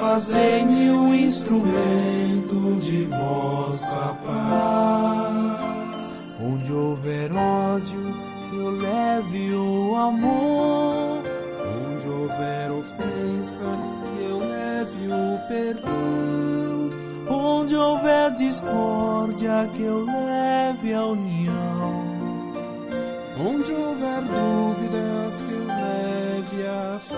Fazei-me um instrumento de vossa paz. Onde houver ódio, eu leve o amor. Onde houver ofensa, eu leve o perdão. Onde houver discórdia, que eu leve a união. Onde houver dúvidas, que eu leve a fé.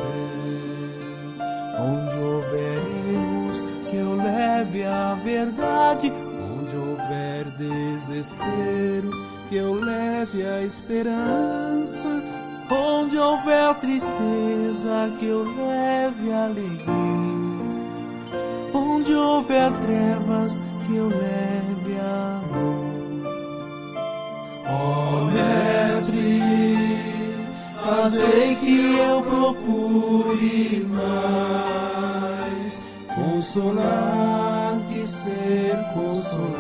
Onde houver erros, que eu leve a verdade. Onde houver desespero, que eu leve a esperança. Onde houver tristeza, que eu leve a alegria. Onde houver trevas, que eu leve amor. Ó Mestre, fazei que eu procure mais consolar que ser consolado,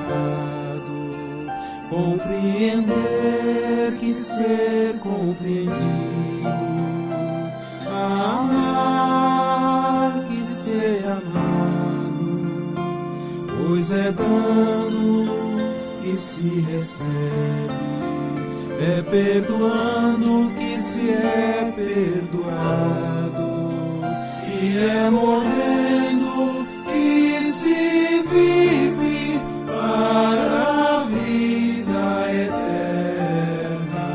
compreender que ser compreendido, amar que ser amado, pois é dando que se recebe, é perdoando que se é perdoado, e é morrendo que se vive para a vida eterna,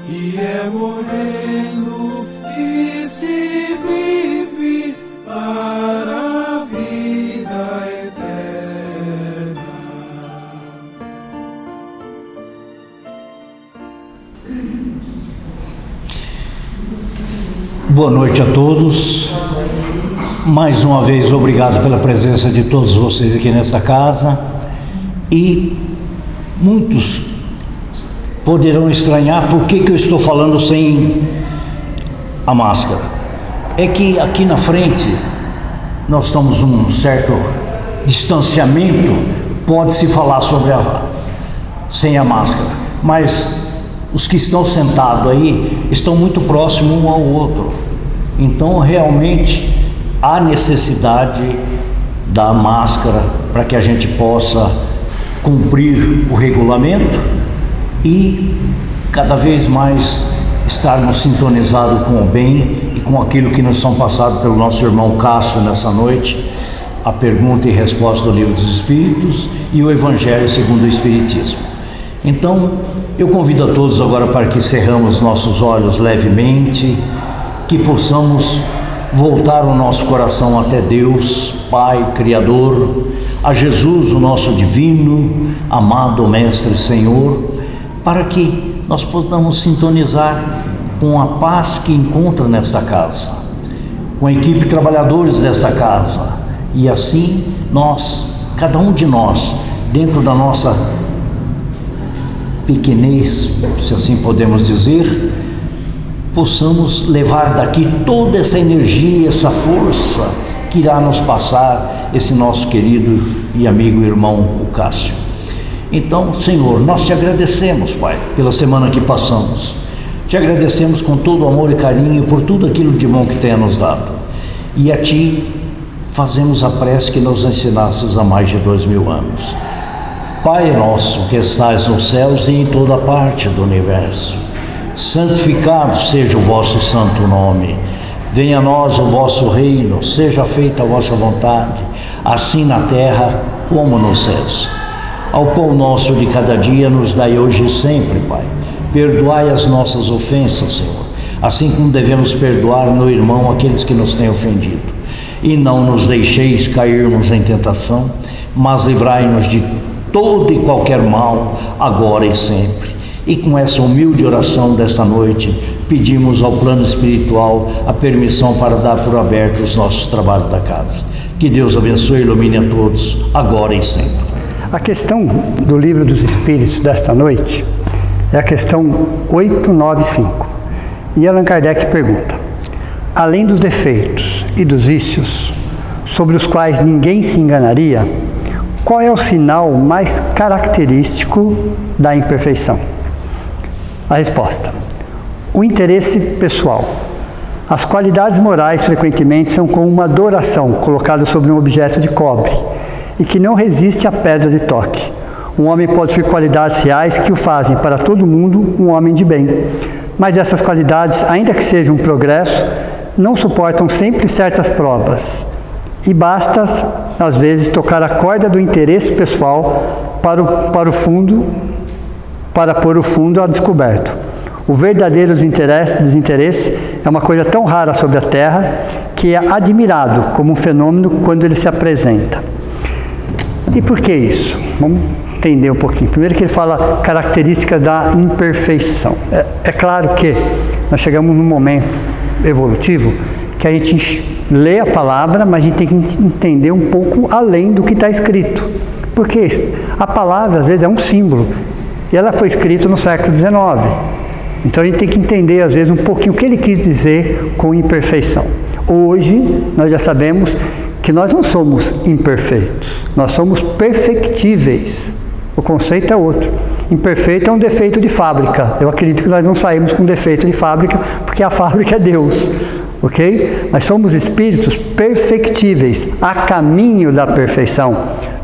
e é morrendo que se vive para a vida eterna. Boa noite a todos. Mais uma vez, obrigado pela presença de todos vocês aqui nessa casa. E muitos poderão estranhar por que eu estou falando sem a máscara. É que aqui na frente nós estamos num certo distanciamento, pode-se falar sobre sem a máscara, mas os que estão sentados aí estão muito próximos um ao outro. Então, realmente, há necessidade da máscara para que a gente possa cumprir o regulamento e cada vez mais estarmos sintonizados com o bem e com aquilo que nos são passados pelo nosso irmão Cássio nessa noite, a pergunta e resposta do Livro dos Espíritos e o Evangelho segundo o Espiritismo. Então, eu convido a todos agora para que cerramos nossos olhos levemente, que possamos voltar o nosso coração até Deus, Pai, Criador, a Jesus, o nosso divino, amado Mestre Senhor, para que nós possamos sintonizar com a paz que encontra nesta casa, com a equipe de trabalhadores desta casa, e assim nós, cada um de nós, dentro da nossa pequenez, se assim podemos dizer, possamos levar daqui toda essa energia, essa força que irá nos passar esse nosso querido e amigo irmão, o Cássio. Então, Senhor, nós te agradecemos, Pai, pela semana que passamos. Te agradecemos com todo o amor e carinho por tudo aquilo de bom que tenha nos dado. E a Ti fazemos a prece que nos ensinasses há mais de 2000 anos. Pai nosso que estais nos céus e em toda parte do universo, santificado seja o vosso santo nome. Venha a nós o vosso reino, seja feita a vossa vontade, assim na terra como nos céus. Ao pão nosso de cada dia nos dai hoje e sempre, Pai. Perdoai as nossas ofensas, Senhor, assim como devemos perdoar, meu irmão, aqueles que nos têm ofendido. E não nos deixeis cairmos em tentação, mas livrai-nos de todo e qualquer mal, agora e sempre. E com essa humilde oração desta noite, pedimos ao plano espiritual a permissão para dar por aberto os nossos trabalhos da casa. Que Deus abençoe e ilumine a todos, agora e sempre. A questão do Livro dos Espíritos desta noite é a questão 895. E Allan Kardec pergunta: além dos defeitos e dos vícios, sobre os quais ninguém se enganaria, qual é o sinal mais característico da imperfeição? A resposta: o interesse pessoal. As qualidades morais frequentemente são como uma adoração colocada sobre um objeto de cobre e que não resiste à pedra de toque. Um homem pode ter qualidades reais que o fazem para todo mundo um homem de bem, mas essas qualidades, ainda que sejam um progresso, não suportam sempre certas provas. E basta, às vezes, tocar a corda do interesse pessoal para pôr o fundo a descoberto. O verdadeiro desinteresse é uma coisa tão rara sobre a Terra que é admirado como um fenômeno quando ele se apresenta. E por que isso? Vamos entender um pouquinho. Primeiro que ele fala características da imperfeição. É claro que nós chegamos num momento evolutivo que a gente lê a palavra, mas a gente tem que entender um pouco além do que está escrito. Porque a palavra, às vezes, é um símbolo. E ela foi escrita no século XIX. Então a gente tem que entender, às vezes, um pouquinho o que ele quis dizer com imperfeição. Hoje, nós já sabemos que nós não somos imperfeitos. Nós somos perfectíveis. O conceito é outro. Imperfeito é um defeito de fábrica. Eu acredito que nós não saímos com defeito de fábrica, porque a fábrica é Deus. Ok? Nós somos espíritos perfectíveis, a caminho da perfeição,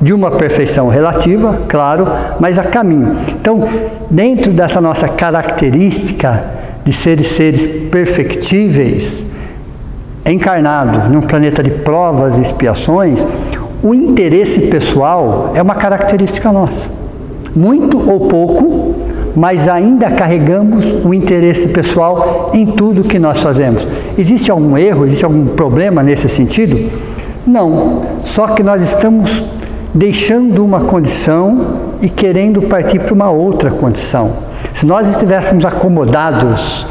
de uma perfeição relativa, claro, mas a caminho. Então, dentro dessa nossa característica de seres perfectíveis, encarnado num planeta de provas e expiações, o interesse pessoal é uma característica nossa. Muito ou pouco, mas ainda carregamos o interesse pessoal em tudo que nós fazemos. Existe algum erro, existe algum problema nesse sentido? Não, só que nós estamos deixando uma condição e querendo partir para uma outra condição. Se nós estivéssemos acomodados,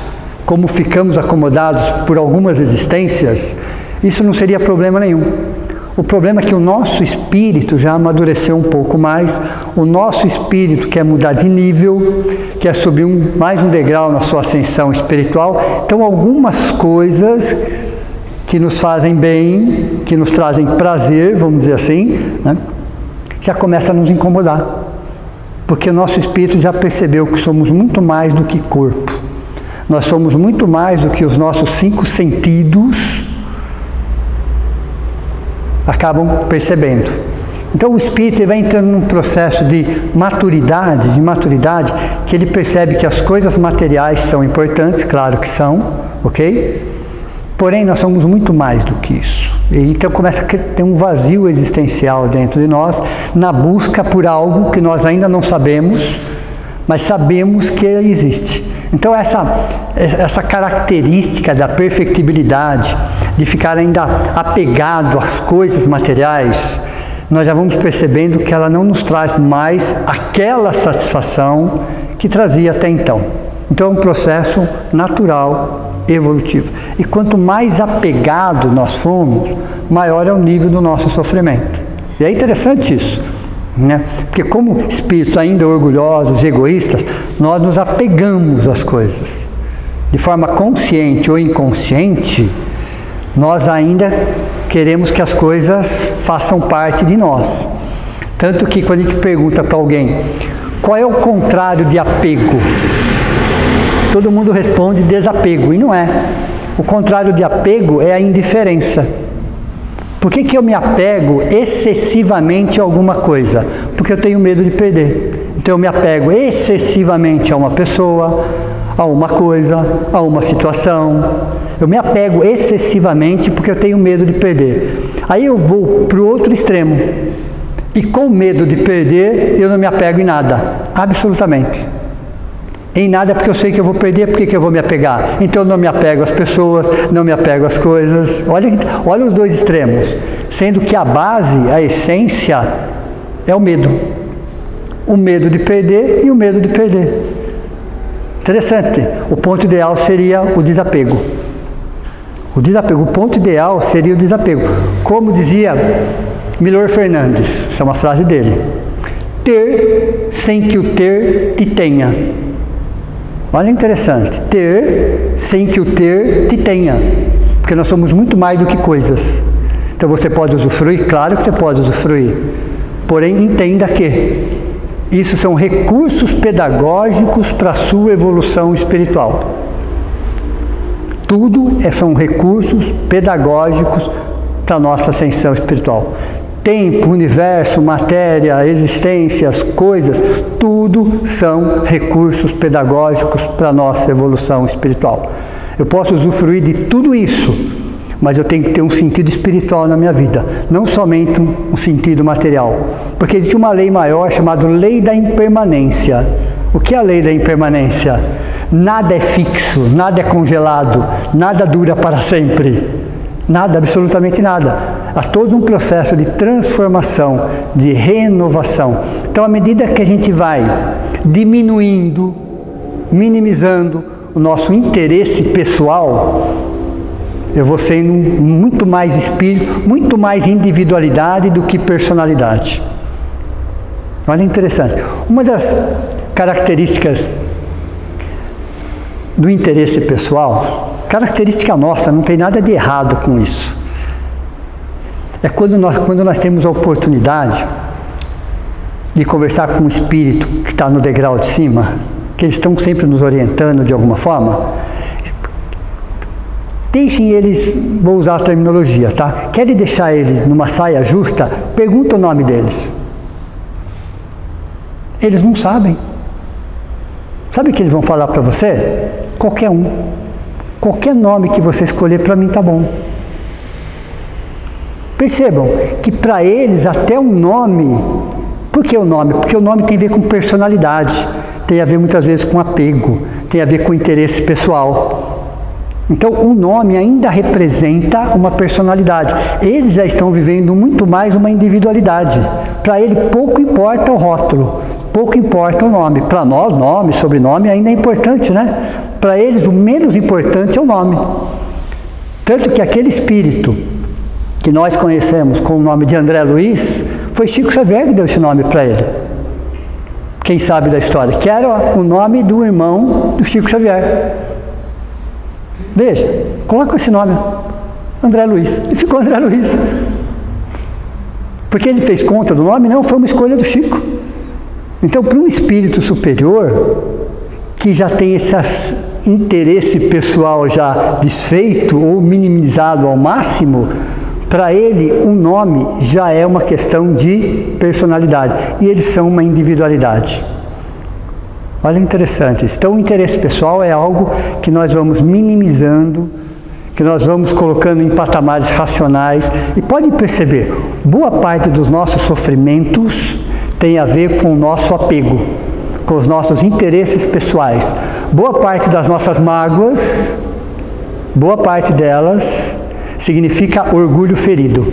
como ficamos acomodados por algumas existências, isso não seria problema nenhum. O problema é que o nosso espírito já amadureceu um pouco mais, o nosso espírito quer mudar de nível, quer subir mais um degrau na sua ascensão espiritual. Então, algumas coisas que nos fazem bem, que nos trazem prazer, vamos dizer assim, né, já começam a nos incomodar. Porque o nosso espírito já percebeu que somos muito mais do que corpo. Nós somos muito mais do que os nossos 5 sentidos acabam percebendo. Então o espírito vai entrando num processo de maturidade, que ele percebe que as coisas materiais são importantes, claro que são, ok? Porém, nós somos muito mais do que isso. E então começa a ter um vazio existencial dentro de nós, na busca por algo que nós ainda não sabemos, mas sabemos que existe. Então essa característica da perfectibilidade, de ficar ainda apegado às coisas materiais, nós já vamos percebendo que ela não nos traz mais aquela satisfação que trazia até então. Então é um processo natural, evolutivo. E quanto mais apegado nós formos, maior é o nível do nosso sofrimento. E é interessante isso, né? Porque como espíritos ainda orgulhosos, egoístas, nós nos apegamos às coisas. De forma consciente ou inconsciente, nós ainda queremos que as coisas façam parte de nós. Tanto que quando a gente pergunta para alguém, qual é o contrário de apego? Todo mundo responde desapego, e não é. O contrário de apego é a indiferença. Por que eu me apego excessivamente a alguma coisa? Porque eu tenho medo de perder. Então eu me apego excessivamente a uma pessoa, a uma coisa, a uma situação. Eu me apego excessivamente porque eu tenho medo de perder. Aí eu vou para o outro extremo. E com medo de perder, eu não me apego em nada. Absolutamente. Em nada, porque eu sei que eu vou perder, por que eu vou me apegar? Então eu não me apego às pessoas, não me apego às coisas. Olha os dois extremos. Sendo que a base, a essência, é o medo. O medo de perder e o medo de perder. Interessante. O ponto ideal seria o desapego. O desapego, o ponto ideal seria o desapego. Como dizia Milor Fernandes, essa é uma frase dele: ter sem que o ter te tenha. Olha, interessante. Ter sem que o ter te tenha. Porque nós somos muito mais do que coisas. Então você pode usufruir, claro que você pode usufruir. Porém, entenda que isso são recursos pedagógicos para a sua evolução espiritual. Tudo são recursos pedagógicos para a nossa ascensão espiritual. Tempo, universo, matéria, existências, coisas, tudo são recursos pedagógicos para a nossa evolução espiritual. Eu posso usufruir de tudo isso, mas eu tenho que ter um sentido espiritual na minha vida, não somente um sentido material. Porque existe uma lei maior chamada lei da impermanência. O que é a lei da impermanência? Nada é fixo, nada é congelado, nada dura para sempre. Nada, absolutamente nada. Há todo um processo de transformação, de renovação. Então, à medida que a gente vai diminuindo, minimizando o nosso interesse pessoal, eu vou sendo muito mais espírito, muito mais individualidade do que personalidade. Olha, interessante. Uma das características do interesse pessoal, característica nossa, não tem nada de errado com isso. É quando nós temos a oportunidade de conversar com um espírito que está no degrau de cima, que eles estão sempre nos orientando de alguma forma. Deixem eles, vou usar a terminologia, tá? Querem deixar eles numa saia justa? Pergunta o nome deles. Eles não sabem. Sabe o que eles vão falar para você? Qualquer um. Qualquer nome que você escolher para mim tá bom. Percebam que para eles até um nome... Por que o nome? Porque o nome tem a ver com personalidade, tem a ver muitas vezes com apego, tem a ver com interesse pessoal. Então o nome ainda representa uma personalidade. Eles já estão vivendo muito mais uma individualidade. Para ele pouco importa o rótulo, pouco importa o nome. Para nós, nome, sobrenome ainda é importante, né? Para eles o menos importante é o nome. Tanto que aquele espírito que nós conhecemos com o nome de André Luiz, foi Chico Xavier que deu esse nome para ele. Quem sabe da história? Que era o nome do irmão do Chico Xavier. Veja, coloca esse nome, André Luiz, e ficou André Luiz. Porque ele fez conta do nome? Não, foi uma escolha do Chico. Então, para um espírito superior, que já tem esse interesse pessoal já desfeito ou minimizado ao máximo, para ele o nome já é uma questão de personalidade, e eles são uma individualidade. Olha, interessante isso. Então o interesse pessoal é algo que nós vamos minimizando, que nós vamos colocando em patamares racionais, e pode perceber, boa parte dos nossos sofrimentos tem a ver com o nosso apego, com os nossos interesses pessoais. Boa parte das nossas mágoas, boa parte delas significa orgulho ferido.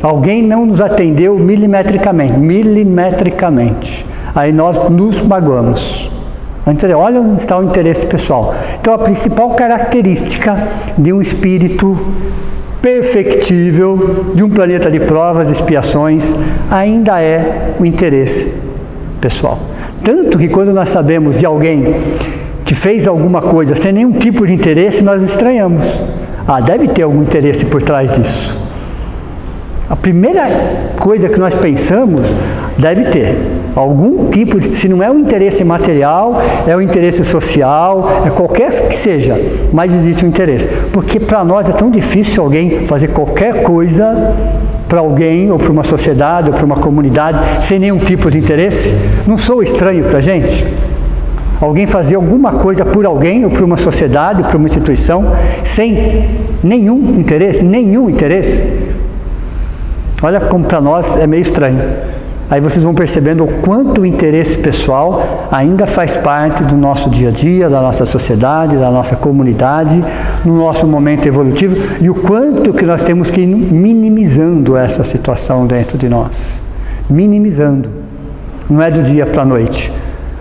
Alguém não nos atendeu milimetricamente. Aí nós nos magoamos. Olha onde está o interesse pessoal. Então a principal característica de um espírito perfectível, de um planeta de provas e expiações, ainda é o interesse pessoal. Tanto que quando nós sabemos de alguém que fez alguma coisa sem nenhum tipo de interesse, nós estranhamos. Ah, deve ter algum interesse por trás disso. A primeira coisa que nós pensamos, deve ter algum tipo de, se não é um interesse material, é um interesse social, é qualquer que seja, mas existe um interesse. Porque para nós é tão difícil alguém fazer qualquer coisa para alguém, ou para uma sociedade, ou para uma comunidade, sem nenhum tipo de interesse. Não sou estranho para a gente? Alguém fazer alguma coisa por alguém, ou por uma sociedade, ou por uma instituição, sem nenhum interesse. Olha como para nós é meio estranho. Aí vocês vão percebendo o quanto o interesse pessoal ainda faz parte do nosso dia a dia, da nossa sociedade, da nossa comunidade, no nosso momento evolutivo, e o quanto que nós temos que ir minimizando essa situação dentro de nós. Minimizando. Não é do dia para a noite.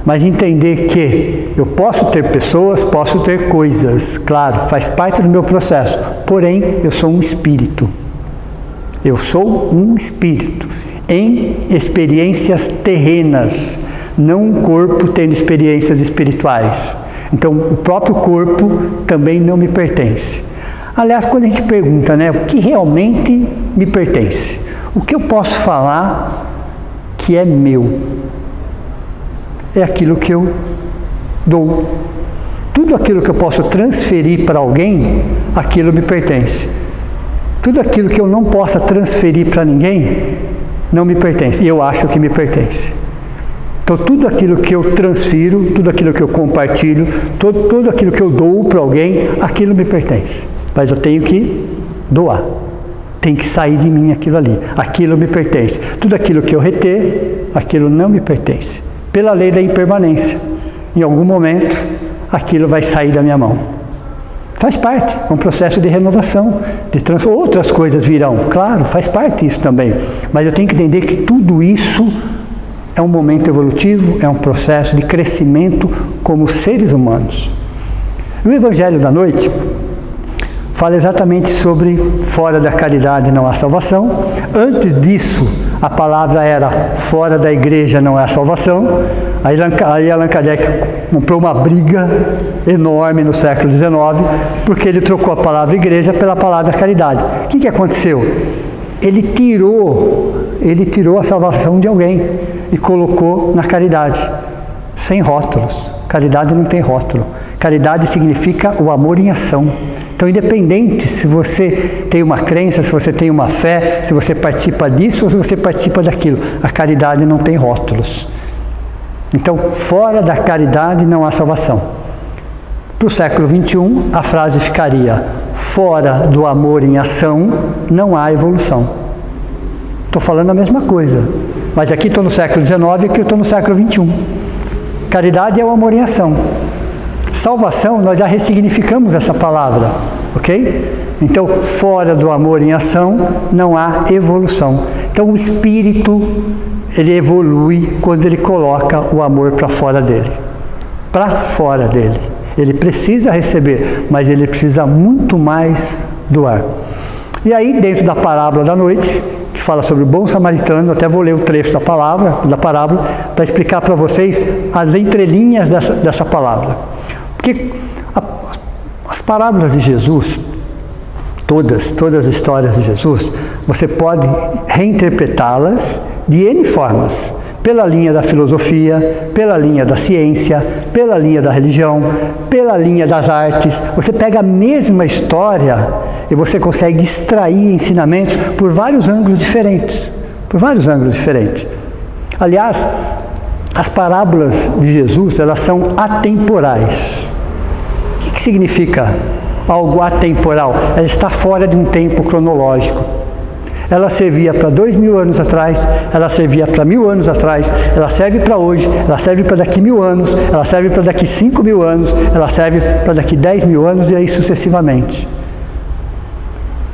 mas entender que eu posso ter pessoas, posso ter coisas, claro, faz parte do meu processo, porém eu sou um espírito. Eu sou um espírito em experiências terrenas, não um corpo tendo experiências espirituais. Então, o próprio corpo também não me pertence. Aliás, quando a gente pergunta, né, o que realmente me pertence? O que eu posso falar que é meu? É aquilo que eu dou. Tudo aquilo que eu posso transferir para alguém, aquilo me pertence. Tudo aquilo que eu não possa transferir para ninguém, não me pertence. E eu acho que me pertence. Então, tudo aquilo que eu transfiro, tudo aquilo que eu compartilho, tudo aquilo que eu dou para alguém, aquilo me pertence. Mas eu tenho que doar. Tem que sair de mim aquilo ali. Aquilo me pertence. Tudo aquilo que eu reter, aquilo não me pertence. Pela lei da impermanência. Em algum momento, aquilo vai sair da minha mão. Faz parte, é um processo de renovação, outras coisas virão, claro, faz parte isso também. Mas eu tenho que entender que tudo isso é um momento evolutivo, é um processo de crescimento como seres humanos. O Evangelho da Noite fala exatamente sobre fora da caridade não há salvação. Antes disso, a palavra era fora da igreja não há salvação. Aí Allan Kardec comprou uma briga enorme no século XIX, porque ele trocou a palavra igreja pela palavra caridade. O que aconteceu? Ele tirou a salvação de alguém e colocou na caridade, sem rótulos. Caridade não tem rótulo. Caridade significa o amor em ação. Então, independente se você tem uma crença, se você tem uma fé, se você participa disso ou se você participa daquilo, a caridade não tem rótulos. Então, fora da caridade não há salvação. Para o século XXI, a frase ficaria: fora do amor em ação, não há evolução. Estou falando a mesma coisa, mas aqui estou no século XIX e aqui estou no século XXI. Caridade é o amor em ação. Salvação, nós já ressignificamos essa palavra, ok? Então, fora do amor em ação, não há evolução. Então, o espírito, ele evolui quando ele coloca o amor para fora dele. Para fora dele. Ele precisa receber, mas ele precisa muito mais doar. E aí, dentro da parábola da noite, que fala sobre o bom samaritano, até vou ler o trecho da parábola, para explicar para vocês as entrelinhas dessa palavra. Porque as parábolas de Jesus, todas as histórias de Jesus, você pode reinterpretá-las de N formas. Pela linha da filosofia, pela linha da ciência, pela linha da religião, pela linha das artes. Você pega a mesma história e você consegue extrair ensinamentos por vários ângulos diferentes. Aliás, as parábolas de Jesus, elas são atemporais. O que significa algo atemporal? Ela está fora de um tempo cronológico. Ela servia para 2000 anos atrás, ela servia para 1000 anos atrás, ela serve para hoje, ela serve para daqui 1000 anos, ela serve para daqui 5000 anos, ela serve para daqui 10.000 anos e aí sucessivamente.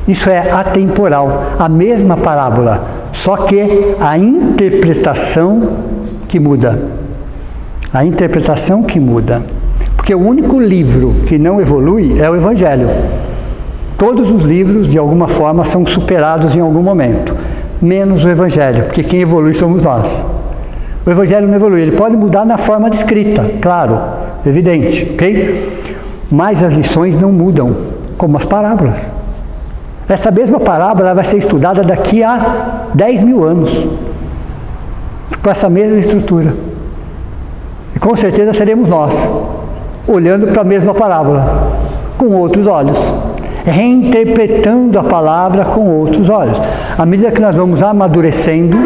Isso é atemporal, a mesma parábola, só que a interpretação que muda. A interpretação que muda. Porque o único livro que não evolui é o Evangelho. Todos os livros, de alguma forma, são superados em algum momento, menos o Evangelho, porque quem evolui somos nós. O Evangelho não evolui, ele pode mudar na forma de escrita, claro, evidente, ok? Mas as lições não mudam, como as parábolas. Essa mesma parábola vai ser estudada daqui a 10.000 anos, com essa mesma estrutura. E com certeza seremos nós, olhando para a mesma parábola, com outros olhos. Reinterpretando a palavra com outros olhos. À medida que nós vamos amadurecendo,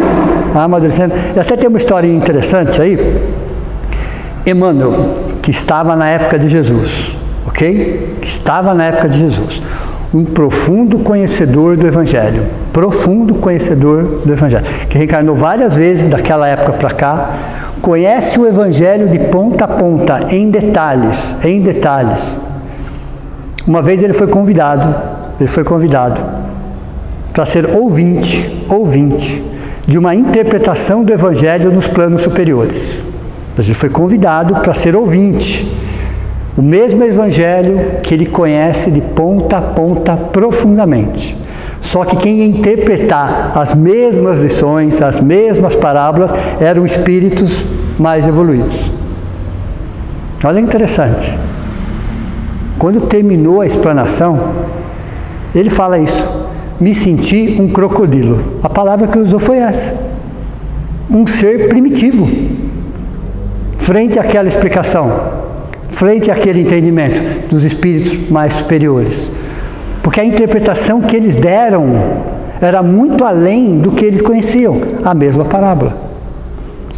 e até tem uma história interessante aí. Emmanuel, que estava na época de Jesus, ok? Que estava na época de Jesus. Um profundo conhecedor do Evangelho. Que reencarnou várias vezes daquela época para cá. Conhece o Evangelho de ponta a ponta, em detalhes. Uma vez ele foi convidado para ser ouvinte de uma interpretação do Evangelho nos planos superiores. Ele foi convidado para ser ouvinte. O mesmo evangelho que ele conhece de ponta a ponta profundamente. Só que quem ia interpretar as mesmas lições, as mesmas parábolas, eram espíritos mais evoluídos. Olha que interessante. Quando terminou a explanação, ele fala isso. Me senti um crocodilo. A palavra que ele usou foi essa. Um ser primitivo. Frente àquela explicação. Frente àquele entendimento dos espíritos mais superiores. Porque a interpretação que eles deram era muito além do que eles conheciam. A mesma parábola.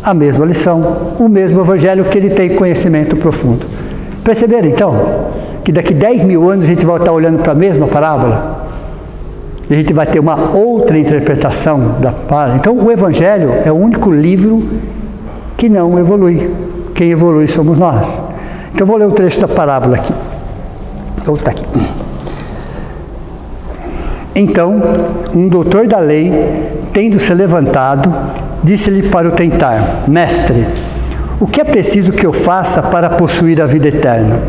A mesma lição. O mesmo evangelho que ele tem conhecimento profundo. Perceberam então? Que daqui 10 mil anos a gente vai estar olhando para a mesma parábola? E a gente vai ter uma outra interpretação da parábola. Então, o Evangelho é o único livro que não evolui. Quem evolui somos nós. Então, eu vou ler o trecho da parábola aqui. Está aqui. Então, um doutor da lei, tendo se levantado, disse-lhe para o tentar: Mestre, o que é preciso que eu faça para possuir a vida eterna?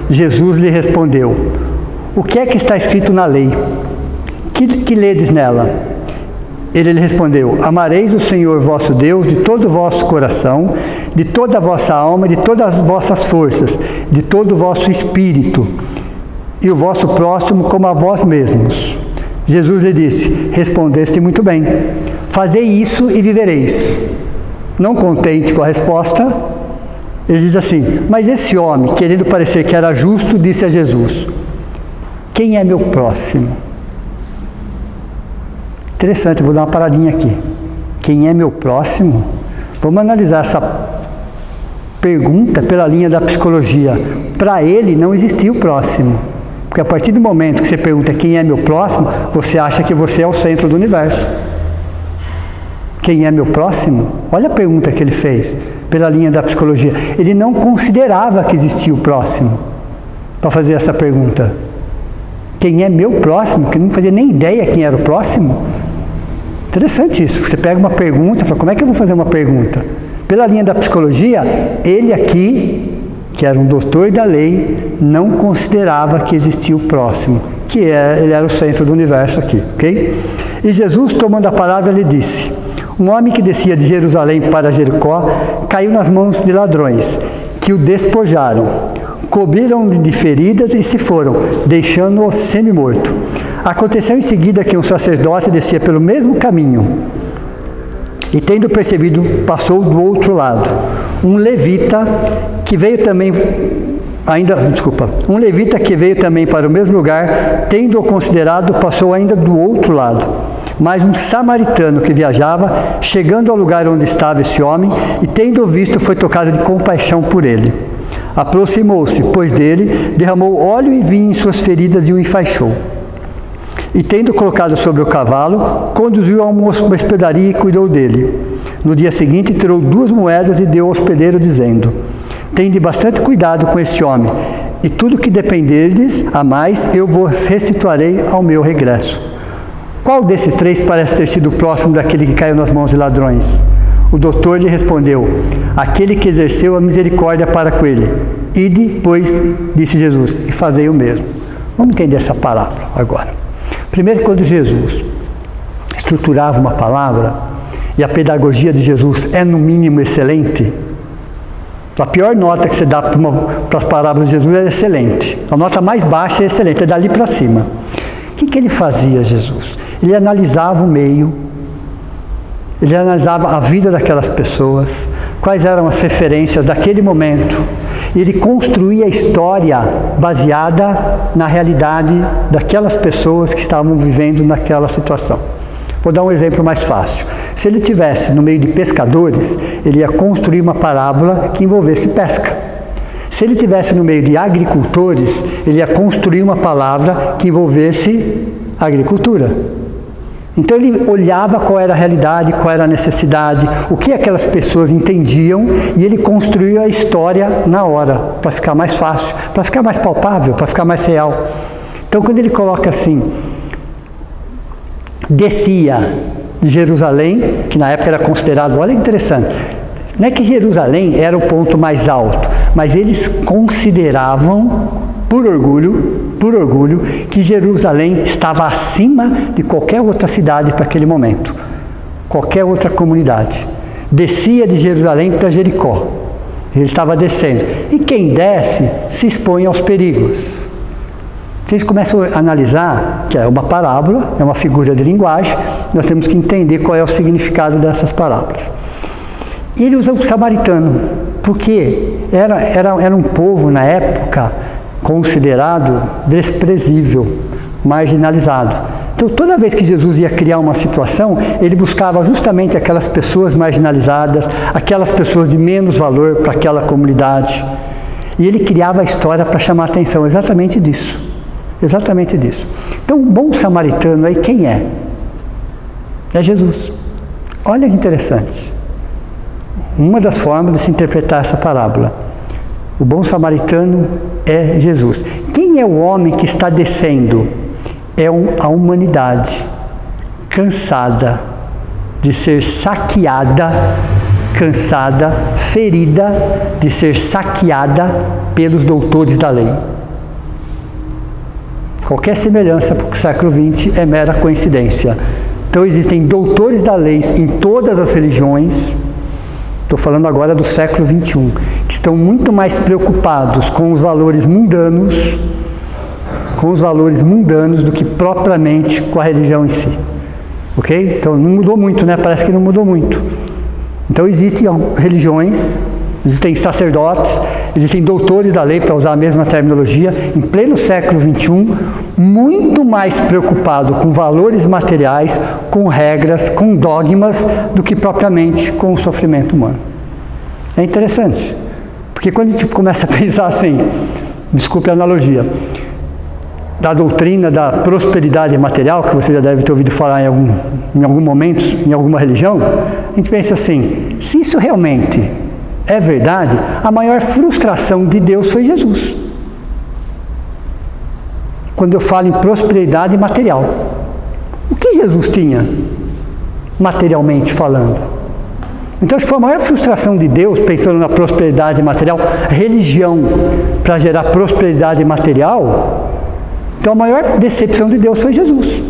Jesus lhe respondeu: O que é que está escrito na lei? Que ledes nela? Ele lhe respondeu: Amareis o Senhor vosso Deus de todo o vosso coração, de toda a vossa alma, de todas as vossas forças, de todo o vosso espírito, e o vosso próximo como a vós mesmos. Jesus lhe disse: Respondeste muito bem. Fazei isso e vivereis. Não contente com a resposta, ele diz assim: Mas esse homem, querendo parecer que era justo, disse a Jesus: Quem é meu próximo? Interessante, vou dar uma paradinha aqui. Quem é meu próximo? Vamos analisar essa pergunta pela linha da psicologia. Para ele não existia o próximo. Porque a partir do momento que você pergunta quem é meu próximo, você acha que você é o centro do universo. Quem é meu próximo? Olha a pergunta que ele fez pela linha da psicologia. Ele não considerava que existia o próximo para fazer essa pergunta. Quem é meu próximo? Que não fazia nem ideia quem era o próximo. Interessante isso. Você pega uma pergunta e fala: como é que eu vou fazer uma pergunta? Pela linha da psicologia, ele aqui, que era um doutor da lei, não considerava que existia o próximo, ele era o centro do universo aqui, ok? E Jesus, tomando a palavra, lhe disse: Um homem que descia de Jerusalém para Jericó caiu nas mãos de ladrões, que o despojaram, cobriram-no de feridas e se foram, deixando-o semi-morto. Aconteceu em seguida que um sacerdote descia pelo mesmo caminho e, tendo percebido, passou do outro lado. Um levita que veio também para o mesmo lugar, tendo-o considerado, passou ainda do outro lado. Mas um samaritano que viajava, chegando ao lugar onde estava esse homem, e tendo-o visto, foi tocado de compaixão por ele. Aproximou-se, pois dele, derramou óleo e vinho em suas feridas e o enfaixou. E tendo colocado sobre o cavalo, conduziu a uma hospedaria e cuidou dele. No dia seguinte, tirou 2 moedas e deu ao hospedeiro, dizendo: Tende bastante cuidado com este homem, e tudo que dependerdes a mais, eu vos restituirei ao meu regresso. Qual desses 3 parece ter sido próximo daquele que caiu nas mãos de ladrões? O doutor lhe respondeu: Aquele que exerceu a misericórdia para com ele. Ide, pois, disse Jesus, e fazei o mesmo. Vamos entender essa palavra agora. Primeiro, quando Jesus estruturava uma palavra, e a pedagogia de Jesus é no mínimo excelente, a pior nota que você dá para as parábolas de Jesus é excelente. A nota mais baixa é excelente, é dali para cima. O que ele fazia, Jesus? Ele analisava o meio, ele analisava a vida daquelas pessoas, quais eram as referências daquele momento, e ele construía a história baseada na realidade daquelas pessoas que estavam vivendo naquela situação. Vou dar um exemplo mais fácil. Se ele estivesse no meio de pescadores, ele ia construir uma parábola que envolvesse pesca. Se ele estivesse no meio de agricultores, ele ia construir uma palavra que envolvesse agricultura. Então ele olhava qual era a realidade, qual era a necessidade, o que aquelas pessoas entendiam, e ele construía a história na hora, para ficar mais fácil, para ficar mais palpável, para ficar mais real. Então quando ele coloca assim: descia de Jerusalém, que na época era considerado, olha que interessante, Não é que Jerusalém era o ponto mais alto, mas eles consideravam, por orgulho, que Jerusalém estava acima de qualquer outra cidade para aquele momento, qualquer outra comunidade. Descia de Jerusalém para Jericó. Ele estava descendo. E quem desce se expõe aos perigos. Vocês começam a analisar que é uma parábola, é uma figura de linguagem, nós temos que entender qual é o significado dessas parábolas. E ele usa o samaritano, porque era um povo na época considerado desprezível, marginalizado. Então, toda vez que Jesus ia criar uma situação, ele buscava justamente aquelas pessoas marginalizadas, aquelas pessoas de menos valor para aquela comunidade. E ele criava a história para chamar a atenção exatamente disso. Exatamente disso. Então, o bom samaritano aí, quem é? É Jesus. Olha que interessante. Uma das formas de se interpretar essa parábola. O bom samaritano é Jesus. Quem é o homem que está descendo? É a humanidade cansada de ser saqueada, cansada, ferida de ser saqueada pelos doutores da lei. Qualquer semelhança para o século XX é mera coincidência. Então existem doutores da lei em todas as religiões, estou falando agora do século XXI, que estão muito mais preocupados com os valores mundanos, do que propriamente com a religião em si. Ok? Então não mudou muito, né? Parece que não mudou muito. Então existem religiões, existem sacerdotes, existem doutores da lei, para usar a mesma terminologia, em pleno século XXI, muito mais preocupado com valores materiais, com regras, com dogmas, do que propriamente com o sofrimento humano. É interessante, porque quando a gente começa a pensar assim, desculpe a analogia, da doutrina da prosperidade material, que você já deve ter ouvido falar em algum momento, em alguma religião, a gente pensa assim, se isso realmente é verdade, a maior frustração de Deus foi Jesus. Quando eu falo em prosperidade material, o que Jesus tinha, materialmente falando? Então, acho que foi a maior frustração de Deus, pensando na prosperidade material, religião para gerar prosperidade material. Então, a maior decepção de Deus foi Jesus.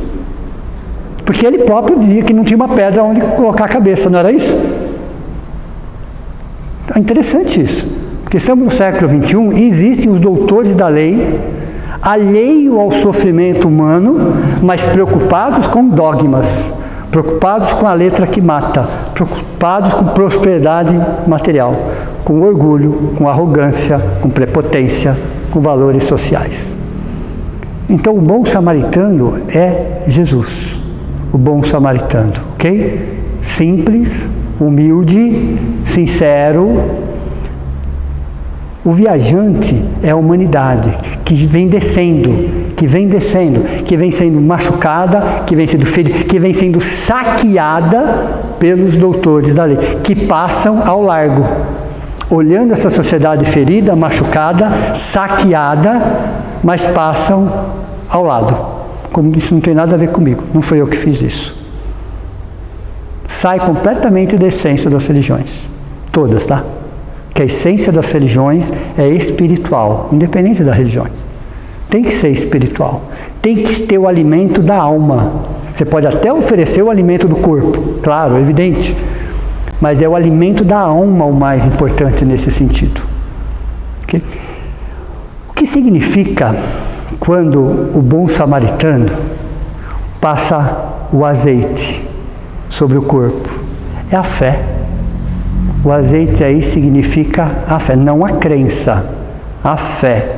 Porque ele próprio dizia que não tinha uma pedra onde colocar a cabeça, não era isso? É interessante isso, porque estamos no século XXI e existem os doutores da lei, alheio ao sofrimento humano, mas preocupados com dogmas, preocupados com a letra que mata, preocupados com prosperidade material, com orgulho, com arrogância, com prepotência, com valores sociais. Então, o bom samaritano é Jesus, o bom samaritano, ok? Simples, humilde, sincero. O viajante é a humanidade que vem descendo, que vem sendo machucada, que vem sendo ferida, que vem sendo saqueada pelos doutores da lei, que passam ao largo, olhando essa sociedade ferida, machucada, saqueada, mas passam ao lado. Como isso não tem nada a ver comigo, não foi eu que fiz isso. Sai completamente da essência das religiões. Todas, tá? Que a essência das religiões é espiritual, independente da religião. Tem que ser espiritual. Tem que ter o alimento da alma. Você pode até oferecer o alimento do corpo, claro, é evidente. Mas é o alimento da alma o mais importante nesse sentido. Okay? O que significa quando o bom samaritano passa o azeite sobre o corpo? É a fé. O azeite aí significa a fé, não a crença, a fé.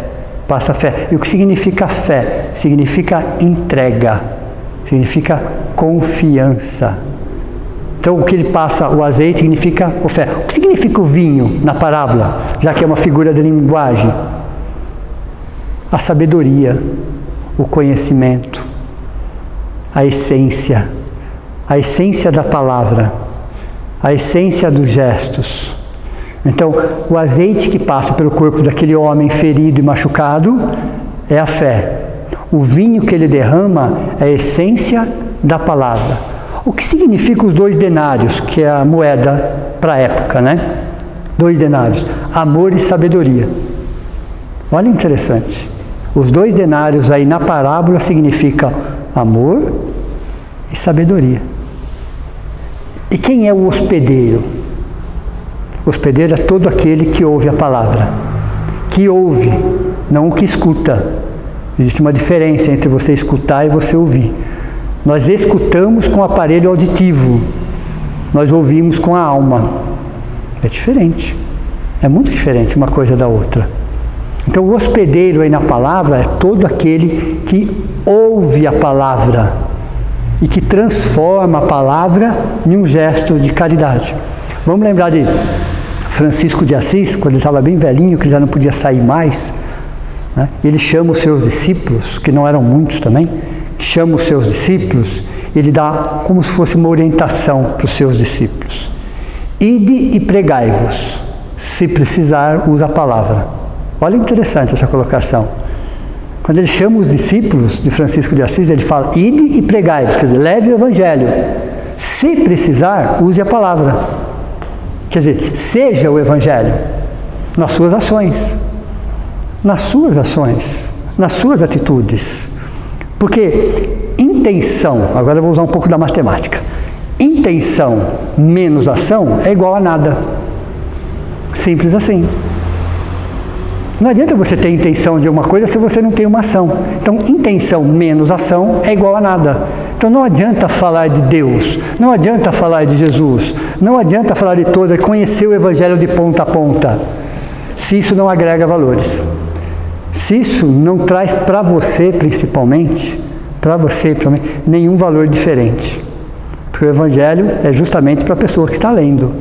Passa a fé. E o que significa fé? Significa entrega, significa confiança. Então, o que ele passa, o azeite, significa a fé. O que significa o vinho na parábola, já que é uma figura de linguagem? A sabedoria, o conhecimento, a essência da palavra, a essência dos gestos. Então, o azeite que passa pelo corpo daquele homem ferido e machucado é a fé. O vinho que ele derrama é a essência da palavra. O que significa os 2 denários, que é a moeda para a época, né? 2 denários, amor e sabedoria. Olha interessante. Os 2 denários aí na parábola significam amor e sabedoria. E quem é o hospedeiro? O hospedeiro é todo aquele que ouve a palavra. Que ouve, não o que escuta. Existe uma diferença entre você escutar e você ouvir. Nós escutamos com o aparelho auditivo. Nós ouvimos com a alma. É diferente. É muito diferente uma coisa da outra. Então o hospedeiro aí na palavra é todo aquele que ouve a palavra e que transforma a palavra em um gesto de caridade. Vamos lembrar de Francisco de Assis, quando ele estava bem velhinho, que ele já não podia sair mais, né? Ele chama os seus discípulos, que não eram muitos também, chama os seus discípulos, ele dá como se fosse uma orientação para os seus discípulos. Ide e pregai-vos, se precisar, usa a palavra. Olha interessante essa colocação. Quando ele chama os discípulos de Francisco de Assis, ele fala, ide e pregai-vos, quer dizer, leve o evangelho. Se precisar, use a palavra. Quer dizer, seja o evangelho nas suas ações, nas suas atitudes. Porque intenção, agora eu vou usar um pouco da matemática, intenção menos ação é igual a nada. Simples assim. Não adianta você ter intenção de uma coisa se você não tem uma ação. Então, intenção menos ação é igual a nada. Então, não adianta falar de Deus, não adianta falar de Jesus, não adianta falar de toda, conhecer o Evangelho de ponta a ponta, se isso não agrega valores. Se isso não traz para você, principalmente, nenhum valor diferente. Porque o Evangelho é justamente para a pessoa que está lendo,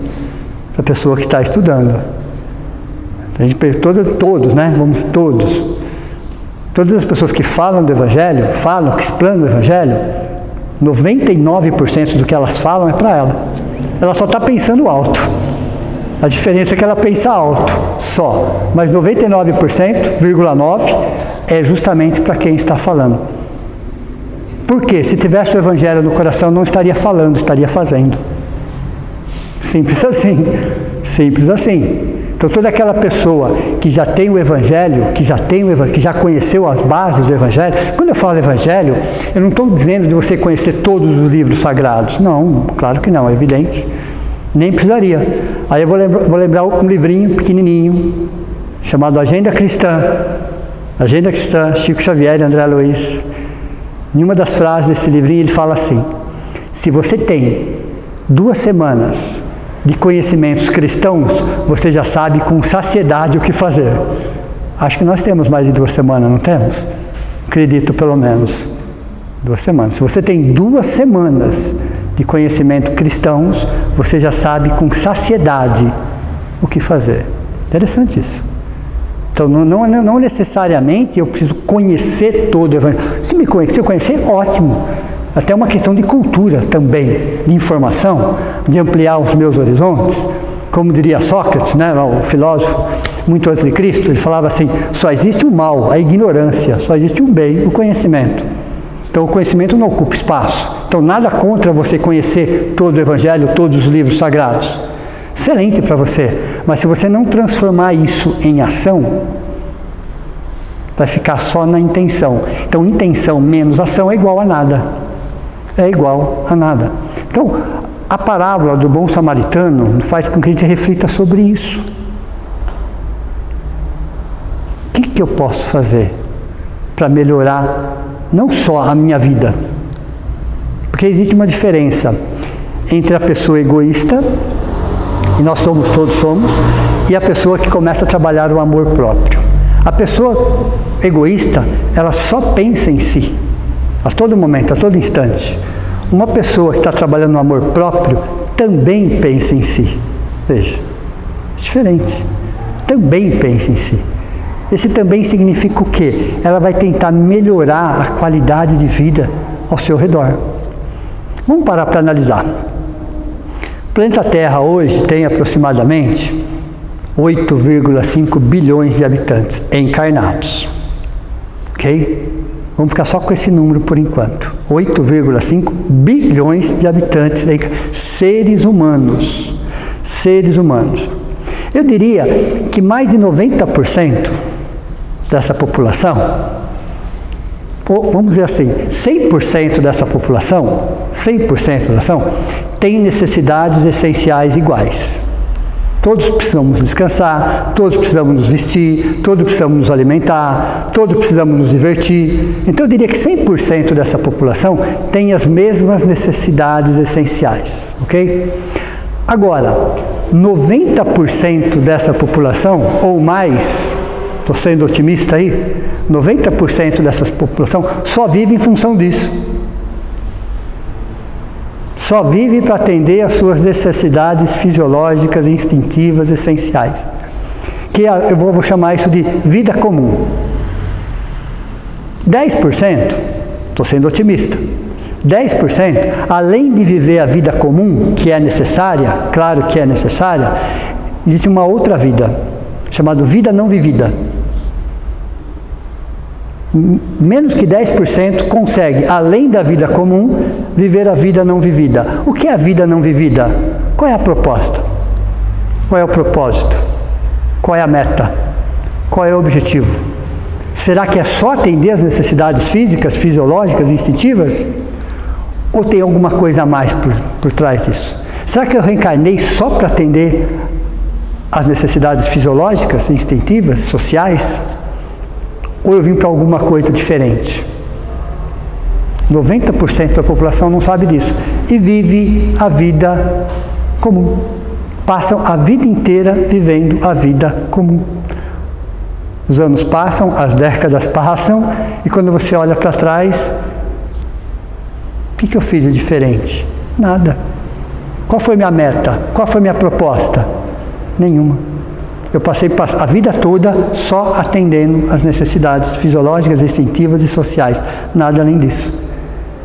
para a pessoa que está estudando. A gente, todos, né? Todas as pessoas que falam do Evangelho, que explanam o Evangelho, 99% do que elas falam é para ela. Ela só está pensando alto. A diferença é que ela pensa alto, só. Mas 99,9% é justamente para quem está falando. Por quê? Se tivesse o Evangelho no coração, não estaria falando, estaria fazendo. Simples assim. Simples assim. Então, toda aquela pessoa que já tem o Evangelho, que já conheceu as bases do Evangelho, quando eu falo Evangelho, eu não estou dizendo de você conhecer todos os livros sagrados. Não, claro que não, é evidente. Nem precisaria. Aí eu vou lembrar um livrinho pequenininho, chamado Agenda Cristã. Agenda Cristã, Chico Xavier e André Luiz. Em uma das frases desse livrinho, ele fala assim, se você tem 2 semanas de conhecimentos cristãos, você já sabe com saciedade o que fazer. Acho que nós temos mais de 2 semanas, não temos? Acredito, pelo menos 2 semanas. Se você tem 2 semanas de conhecimento cristãos, você já sabe com saciedade o que fazer. Interessante isso. Então, não necessariamente eu preciso conhecer todo o Evangelho. Se eu conhecer, ótimo. Até uma questão de cultura também, de informação, de ampliar os meus horizontes. Como diria Sócrates, né, o filósofo, muito antes de Cristo, ele falava assim, só existe o mal, a ignorância, só existe o bem, o conhecimento. Então o conhecimento não ocupa espaço. Então nada contra você conhecer todo o Evangelho, todos os livros sagrados. Excelente para você, mas se você não transformar isso em ação, vai ficar só na intenção. Então intenção menos ação é igual a nada. É igual a nada. Então, a parábola do bom samaritano faz com que a gente reflita sobre isso. O que eu posso fazer para melhorar não só a minha vida? Porque existe uma diferença entre a pessoa egoísta, e nós todos somos, e a pessoa que começa a trabalhar o amor próprio. A pessoa egoísta, ela só pensa em si. A todo momento, a todo instante. Uma pessoa que está trabalhando no amor próprio também pensa em si. Veja, é diferente. Também pensa em si. Esse também significa o quê? Ela vai tentar melhorar a qualidade de vida ao seu redor. Vamos parar para analisar. O planeta Terra hoje tem aproximadamente 8,5 bilhões de habitantes encarnados. Ok? Vamos ficar só com esse número por enquanto. 8,5 bilhões de habitantes, seres humanos. Seres humanos. Eu diria que mais de 90% dessa população, ou vamos dizer assim, 100% dessa população, 100% da população, tem necessidades essenciais iguais. Todos precisamos descansar, todos precisamos nos vestir, todos precisamos nos alimentar, todos precisamos nos divertir. Então eu diria que 100% dessa população tem as mesmas necessidades essenciais, ok? Agora, 90% dessa população, ou mais, estou sendo otimista aí, 90% dessa população só vive em função disso. Só vive para atender às suas necessidades fisiológicas e instintivas essenciais. Que eu vou chamar isso de vida comum. 10%, estou sendo otimista, 10%, além de viver a vida comum, que é necessária, claro que é necessária, existe uma outra vida, chamada vida não vivida. Menos que 10% consegue, além da vida comum, viver a vida não vivida. O que é a vida não vivida? Qual é a proposta? Qual é o propósito? Qual é a meta? Qual é o objetivo? Será que é só atender as necessidades físicas, fisiológicas, instintivas? Ou tem alguma coisa a mais por trás disso? Será que eu reencarnei só para atender as necessidades fisiológicas, instintivas, sociais? Ou eu vim para alguma coisa diferente? 90% da população não sabe disso e vive a vida comum. Passam a vida inteira vivendo a vida comum. Os anos passam, as décadas passam e quando você olha para trás, o que eu fiz de diferente? Nada. Qual foi minha meta? Qual foi minha proposta? Nenhuma. Eu passei a vida toda só atendendo às necessidades fisiológicas, instintivas e sociais. Nada além disso.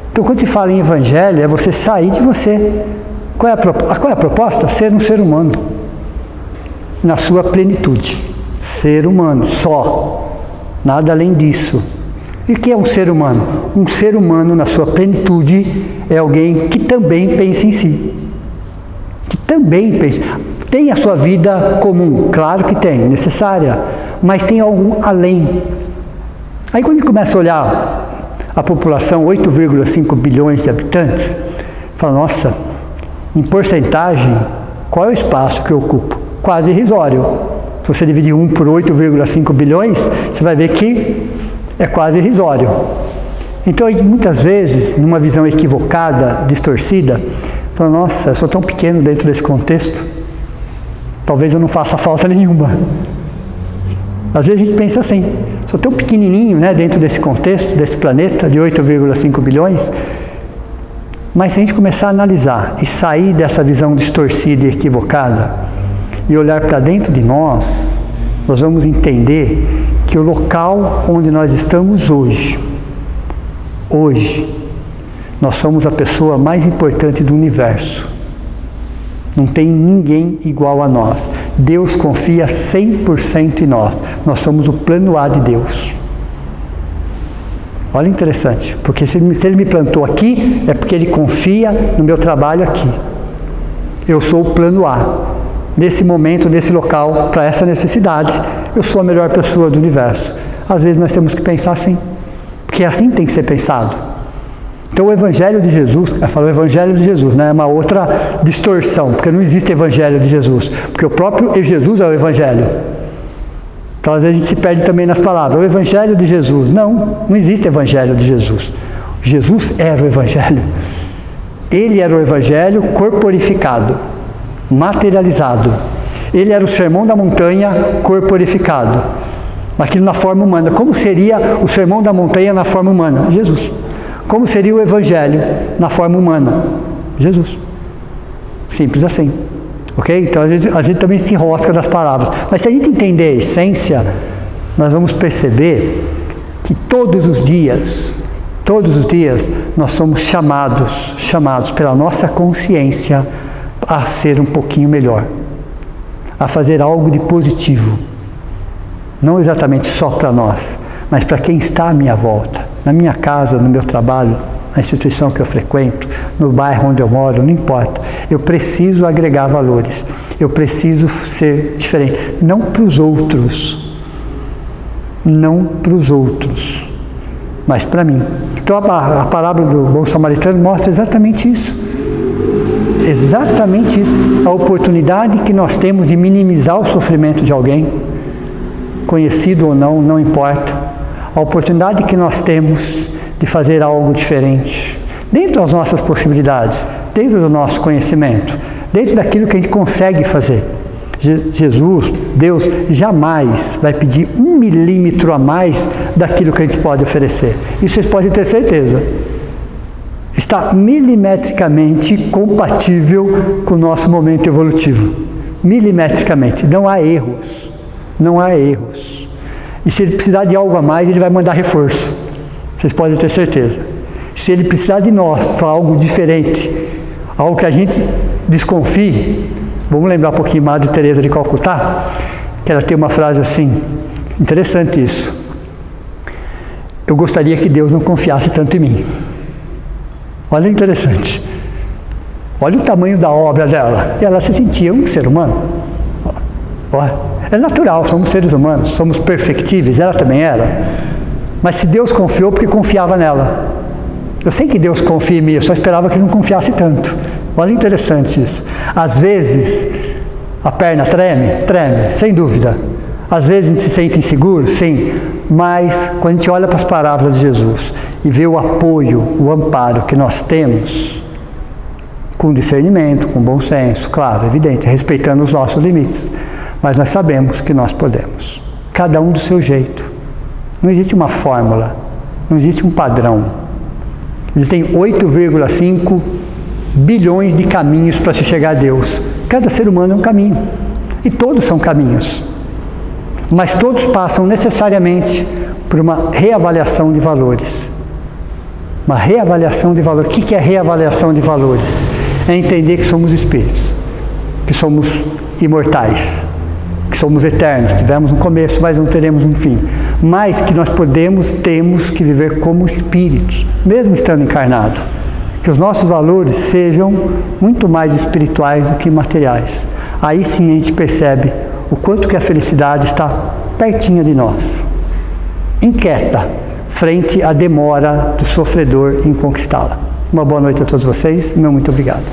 Então, quando se fala em evangelho, é você sair de você. Qual é a proposta? Ser um ser humano. Na sua plenitude. Ser humano, só. Nada além disso. E o que é um ser humano? Um ser humano, na sua plenitude, é alguém que também pensa em si. Que também pensa. Tem a sua vida comum, claro que tem, necessária, mas tem algo além. Aí quando a gente começa a olhar a população, 8,5 bilhões de habitantes, fala, nossa, em porcentagem, qual é o espaço que eu ocupo? Quase irrisório. Se você dividir 1 por 8,5 bilhões, você vai ver que é quase irrisório. Então, muitas vezes, numa visão equivocada, distorcida, fala, nossa, eu sou tão pequeno dentro desse contexto, talvez eu não faça falta nenhuma. Às vezes a gente pensa assim, sou tão pequenininho, né, dentro desse contexto, desse planeta de 8,5 bilhões, mas se a gente começar a analisar e sair dessa visão distorcida e equivocada e olhar para dentro de nós, nós vamos entender que o local onde nós estamos hoje, nós somos a pessoa mais importante do universo. Não tem ninguém igual a nós. Deus confia 100% em nós. Nós somos o plano A de Deus. Olha, interessante, porque se Ele me plantou aqui, é porque Ele confia no meu trabalho aqui. Eu sou o plano A. Nesse momento, nesse local, para essa necessidade, eu sou a melhor pessoa do universo. Às vezes nós temos que pensar assim, porque assim tem que ser pensado. Então o Evangelho de Jesus, eu falo o Evangelho de Jesus, né? É uma outra distorção, porque não existe Evangelho de Jesus, porque o próprio Jesus é o Evangelho. Então às vezes a gente se perde também nas palavras, o Evangelho de Jesus. Não existe Evangelho de Jesus. Jesus era o Evangelho. Ele era o Evangelho corporificado, materializado. Ele era o Sermão da Montanha corporificado, aquilo na forma humana. Como seria o Sermão da Montanha na forma humana? Jesus. Como seria o Evangelho na forma humana? Jesus. Simples assim. Ok? Então, às vezes, a gente também se enrosca das palavras. Mas se a gente entender a essência, nós vamos perceber que todos os dias, nós somos chamados pela nossa consciência a ser um pouquinho melhor. A fazer algo de positivo. Não exatamente só para nós, mas para quem está à minha volta. Na minha casa, no meu trabalho, na instituição que eu frequento, no bairro onde eu moro, não importa. Eu preciso agregar valores. Eu preciso ser diferente. Não para os outros. Não para os outros, mas para mim. Então a parábola do bom samaritano mostra exatamente isso. Exatamente isso. A oportunidade que nós temos de minimizar o sofrimento de alguém, conhecido ou não, não importa. A oportunidade que nós temos de fazer algo diferente, dentro das nossas possibilidades, dentro do nosso conhecimento, dentro daquilo que a gente consegue fazer. Jesus, Deus, jamais vai pedir 1 milímetro a mais daquilo que a gente pode oferecer. Isso vocês podem ter certeza. Está milimetricamente compatível com o nosso momento evolutivo. Milimetricamente. Não há erros. Não há erros. E se ele precisar de algo a mais, ele vai mandar reforço. Vocês podem ter certeza. Se ele precisar de nós para algo diferente, algo que a gente desconfie, vamos lembrar um pouquinho mais de Teresa de Calcutá, que ela tem uma frase assim, interessante isso. Eu gostaria que Deus não confiasse tanto em mim. Olha interessante. Olha o tamanho da obra dela. E ela se sentia um ser humano. Olha, é natural, somos seres humanos, somos perfectíveis, ela também era. Mas se Deus confiou, porque confiava nela. Eu sei que Deus confia em mim, eu só esperava que ele não confiasse tanto. Olha interessante isso. Às vezes a perna treme, sem dúvida. Às vezes a gente se sente inseguro, sim. Mas quando a gente olha para as parábolas de Jesus e vê o apoio, o amparo que nós temos, com discernimento, com bom senso, claro, evidente, respeitando os nossos limites, mas nós sabemos que nós podemos, cada um do seu jeito. Não existe uma fórmula, não existe um padrão. Existem 8,5 bilhões de caminhos para se chegar a Deus. Cada ser humano é um caminho, e todos são caminhos. Mas todos passam necessariamente por uma reavaliação de valores. Uma reavaliação de valores. O que é reavaliação de valores? É entender que somos espíritos, que somos imortais, que somos eternos. Tivemos um começo, mas não teremos um fim. Mas que nós temos que viver como espíritos, mesmo estando encarnados. Que os nossos valores sejam muito mais espirituais do que materiais. Aí sim a gente percebe o quanto que a felicidade está pertinho de nós, inquieta, frente à demora do sofredor em conquistá-la. Uma boa noite a todos vocês, meu muito obrigado.